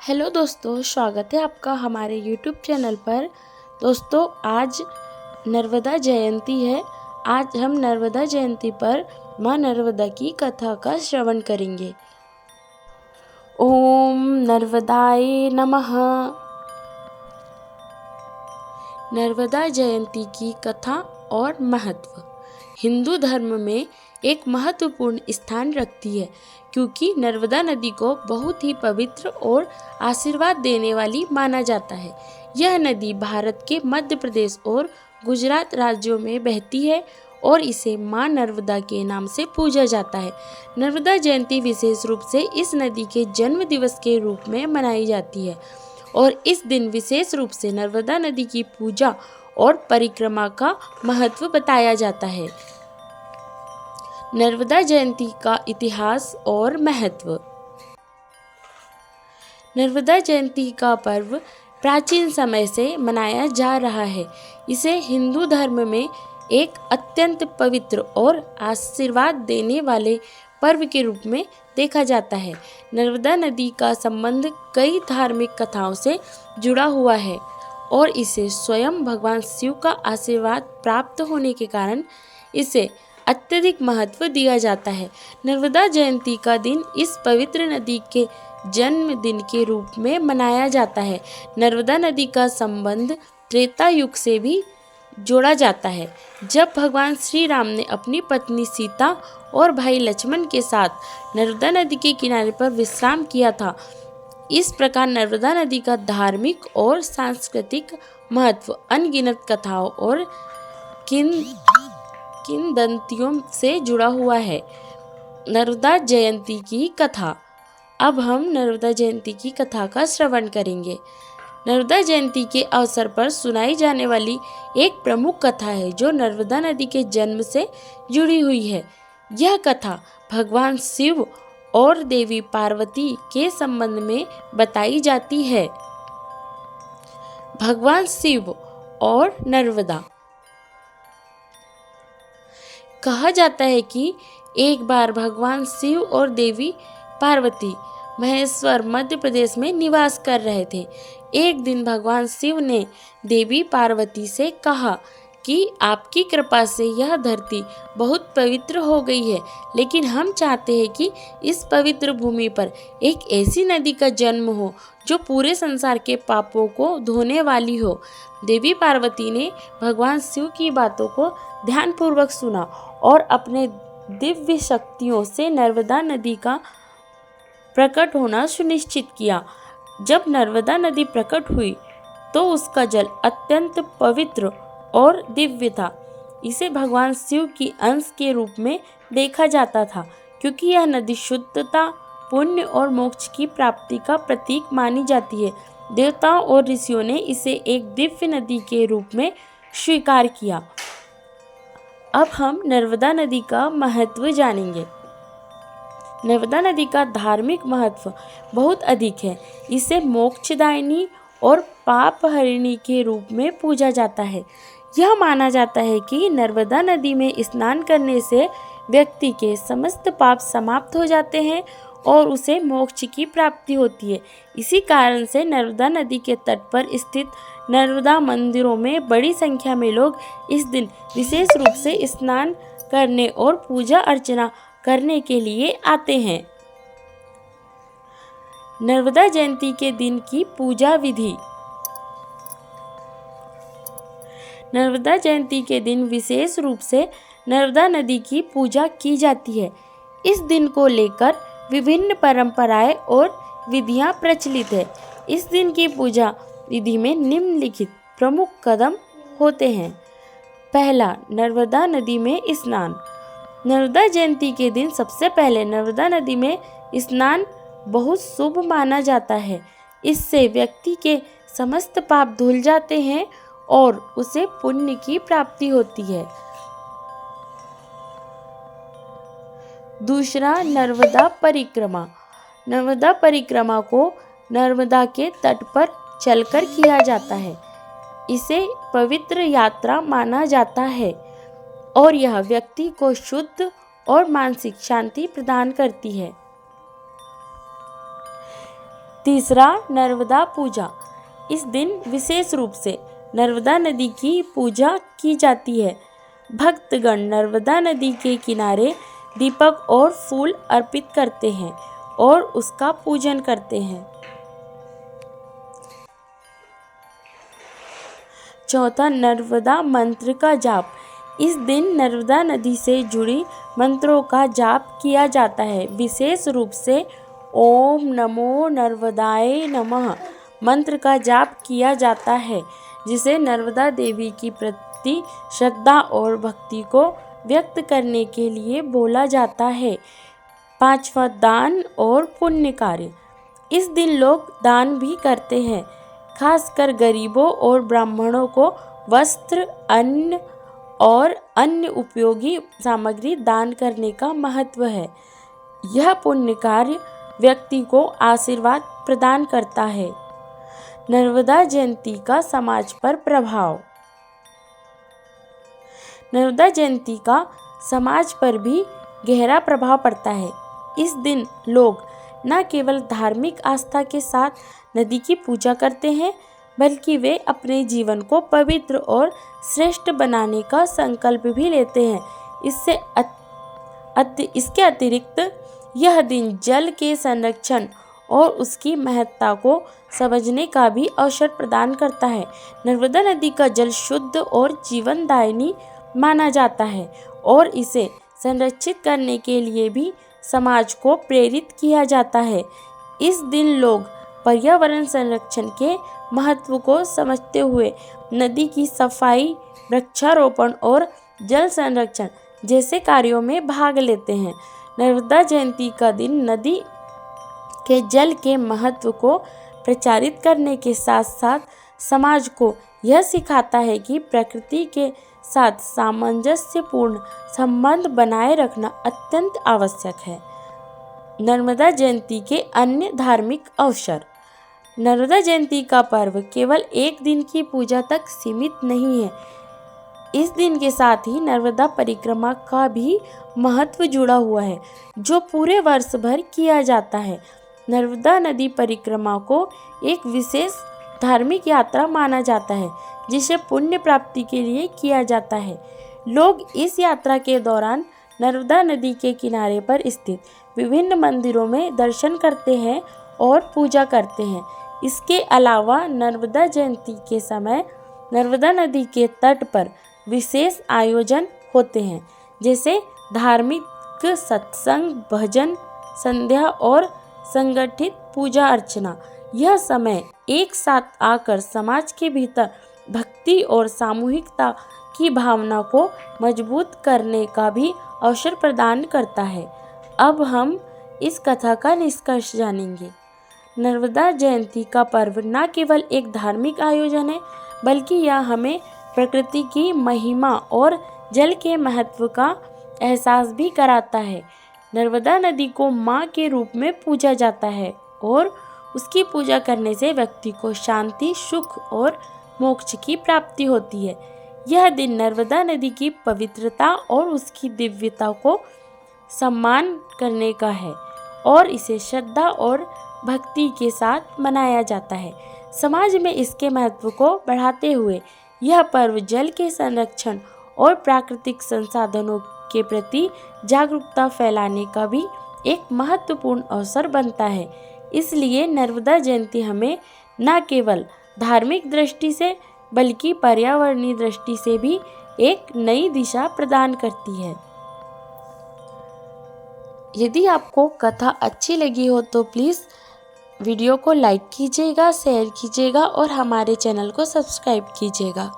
Hello दोस्तों, स्वागत है आपका हमारे यूट्यूब चैनल पर। दोस्तों, आज नर्मदा जयंती है। आज हम नर्मदा जयंती पर माँ नर्मदा की कथा का श्रवण करेंगे। ओम नर्मदाय नमः। नर्मदा जयंती की कथा और महत्व हिंदू धर्म में एक महत्वपूर्ण स्थान रखती है, क्योंकि नर्मदा नदी को बहुत ही पवित्र और आशीर्वाद देने वाली माना जाता है। यह नदी भारत के मध्य प्रदेश और गुजरात राज्यों में बहती है और इसे माँ नर्मदा के नाम से पूजा जाता है। नर्मदा जयंती विशेष रूप से इस नदी के जन्म दिवस के रूप में मनाई जाती है और इस दिन विशेष रूप से नर्मदा नदी की पूजा और परिक्रमा का महत्व बताया जाता है। नर्मदा जयंती का इतिहास और महत्व। नर्मदा जयंती का पर्व प्राचीन समय से मनाया जा रहा है। इसे हिंदू धर्म में एक अत्यंत पवित्र और आशीर्वाद देने वाले पर्व के रूप में देखा जाता है। नर्मदा नदी का संबंध कई धार्मिक कथाओं से जुड़ा हुआ है और इसे स्वयं भगवान शिव का आशीर्वाद प्राप्त होने के कारण इसे अत्यधिक महत्व दिया जाता है। नर्मदा जयंती का दिन इस पवित्र नदी के जन्मदिन के रूप में मनाया जाता है। नर्मदा नदी का संबंध त्रेता युग से भी जोड़ा जाता है, जब भगवान श्री राम ने अपनी पत्नी सीता और भाई लक्ष्मण के साथ नर्मदा नदी के किनारे पर विश्राम किया था। इस प्रकार नर्मदा नदी का धार्मिक और सांस्कृतिक महत्व अनगिनत कथाओं और किंवदंतियों से जुड़ा हुआ है। नर्मदा जयंती की कथा। अब हम नर्मदा जयंती की कथा का श्रवण करेंगे। नर्मदा जयंती के अवसर पर सुनाई जाने वाली एक प्रमुख कथा है जो नर्मदा नदी के जन्म से जुड़ी हुई है। यह कथा भगवान शिव और देवी पार्वती के संबंध में बताई जाती है। भगवान शिव और नर्मदा। कहा जाता है कि एक बार भगवान शिव और देवी पार्वती महेश्वर मध्य प्रदेश में निवास कर रहे थे। एक दिन भगवान शिव ने देवी पार्वती से कहा कि आपकी कृपा से यह धरती बहुत पवित्र हो गई है, लेकिन हम चाहते हैं कि इस पवित्र भूमि पर एक ऐसी नदी का जन्म हो जो पूरे संसार के पापों को धोने वाली हो। देवी पार्वती ने भगवान शिव की बातों को ध्यानपूर्वक सुना और अपने दिव्य शक्तियों से नर्मदा नदी का प्रकट होना सुनिश्चित किया। जब नर्मदा नदी प्रकट हुई तो उसका जल अत्यंत पवित्र और दिव्य था। इसे भगवान शिव की अंश के रूप में देखा जाता था, क्योंकि यह नदी शुद्धता, पुण्य और मोक्ष की प्राप्ति का प्रतीक मानी जाती है। देवताओं और ऋषियों ने इसे एक दिव्य नदी के रूप में स्वीकार किया। अब हम नर्मदा नदी का महत्व जानेंगे। नर्मदा नदी का धार्मिक महत्व बहुत अधिक है। इसे मोक्षदायिनी और पाप हरिणी के रूप में पूजा जाता है। यह माना जाता है कि नर्मदा नदी में स्नान करने से व्यक्ति के समस्त पाप समाप्त हो जाते हैं और उसे मोक्ष की प्राप्ति होती है। इसी कारण से नर्मदा नदी के तट पर स्थित नर्मदा मंदिरों में बड़ी संख्या में लोग इस दिन विशेष रूप से स्नान करने और पूजा अर्चना करने के लिए आते हैं। नर्मदा जयंती के दिन की पूजा विधि। नर्मदा जयंती के दिन विशेष रूप से नर्मदा नदी की पूजा की जाती है। इस दिन को लेकर विभिन्न परंपराएं और विधियां प्रचलित है। इस दिन की पूजा विधि में निम्नलिखित प्रमुख कदम होते हैं। पहला, नर्मदा नदी में स्नान। नर्मदा जयंती के दिन सबसे पहले नर्मदा नदी में स्नान बहुत शुभ माना जाता है। इससे व्यक्ति के समस्त पाप धुल जाते हैं और उसे पुण्य की प्राप्ति होती है। दूसरा, नर्मदा परिक्रमा। नर्मदा परिक्रमा को नर्मदा के तट पर चलकर किया जाता है। इसे पवित्र यात्रा माना जाता है और यह व्यक्ति को शुद्ध और मानसिक शांति प्रदान करती है। तीसरा, नर्मदा पूजा। इस दिन विशेष रूप से नर्मदा नदी की पूजा की जाती है। भक्तगण नर्मदा नदी के किनारे दीपक और फूल अर्पित करते हैं और उसका पूजन करते हैं। चौथा, नर्मदा मंत्र का जाप। इस दिन नर्मदा नदी से जुड़ी मंत्रों का जाप किया जाता है। विशेष रूप से ओम नमो नर्मदाय नमः मंत्र का जाप किया जाता है, जिसे नर्मदा देवी की प्रति श्रद्धा और भक्ति को व्यक्त करने के लिए बोला जाता है। पांचवा, दान और पुण्य कार्य। इस दिन लोग दान भी करते हैं, खासकर गरीबों और ब्राह्मणों को वस्त्र, अन्न और अन्य उपयोगी सामग्री दान करने का महत्व है। यह पुण्य कार्य व्यक्ति को आशीर्वाद प्रदान करता है। नर्मदा जयंती का समाज पर प्रभाव। नर्मदा जयंती का समाज पर भी गहरा प्रभाव पड़ता है। इस दिन लोग न केवल धार्मिक आस्था के साथ नदी की पूजा करते हैं, बल्कि वे अपने जीवन को पवित्र और श्रेष्ठ बनाने का संकल्प भी लेते हैं। इसके अतिरिक्त यह दिन जल के संरक्षण और उसकी महत्ता को समझने का भी अवसर प्रदान करता है। नर्मदा नदी का जल शुद्ध और जीवनदायिनी माना जाता है और इसे संरक्षित करने के लिए भी समाज को प्रेरित किया जाता है। इस दिन लोग पर्यावरण संरक्षण के महत्व को समझते हुए नदी की सफाई, वृक्षारोपण और जल संरक्षण जैसे कार्यों में भाग लेते हैं। नर्मदा जयंती का दिन नदी के जल के महत्व को प्रचारित करने के साथ साथ समाज को यह सिखाता है कि प्रकृति के साथ सामंजस्यपूर्ण संबंध बनाए रखना अत्यंत आवश्यक है। नर्मदा जयंती के अन्य धार्मिक अवसर। नर्मदा जयंती का पर्व केवल एक दिन की पूजा तक सीमित नहीं है। इस दिन के साथ ही नर्मदा परिक्रमा का भी महत्व जुड़ा हुआ है, जो पूरे वर्ष भर किया जाता है। नर्मदा नदी परिक्रमा को एक विशेष धार्मिक यात्रा माना जाता है, जिसे पुण्य प्राप्ति के लिए किया जाता है। लोग इस यात्रा के दौरान नर्मदा नदी के किनारे पर स्थित विभिन्न मंदिरों में दर्शन करते हैं और पूजा करते हैं। इसके अलावा नर्मदा जयंती के समय नर्मदा नदी के तट पर विशेष आयोजन होते हैं, जैसे धार्मिक सत्संग, भजन, संध्या और संगठित पूजा अर्चना। यह समय एक साथ आकर समाज के भीतर भक्ति और सामूहिकता की भावना को मजबूत करने का भी अवसर प्रदान करता है। अब हम इस कथा का निष्कर्ष जानेंगे। नर्मदा जयंती का पर्व न केवल एक धार्मिक आयोजन है, बल्कि यह हमें प्रकृति की महिमा और जल के महत्व का एहसास भी कराता है। नर्मदा नदी को माँ के रूप में पूजा जाता है और उसकी पूजा करने से व्यक्ति को शांति, सुख और मोक्ष की प्राप्ति होती है। यह दिन नर्मदा नदी की पवित्रता और उसकी दिव्यता को सम्मान करने का है और इसे श्रद्धा और भक्ति के साथ मनाया जाता है। समाज में इसके महत्व को बढ़ाते हुए यह पर्व जल के संरक्षण और प्राकृतिक संसाधनों के प्रति जागरूकता फैलाने का भी एक महत्वपूर्ण अवसर बनता है। इसलिए नर्मदा जयंती हमें न केवल धार्मिक दृष्टि से बल्कि पर्यावरणीय दृष्टि से भी एक नई दिशा प्रदान करती है। यदि आपको कथा अच्छी लगी हो तो प्लीज़ वीडियो को लाइक कीजिएगा, शेयर कीजिएगा और हमारे चैनल को सब्सक्राइब कीजिएगा।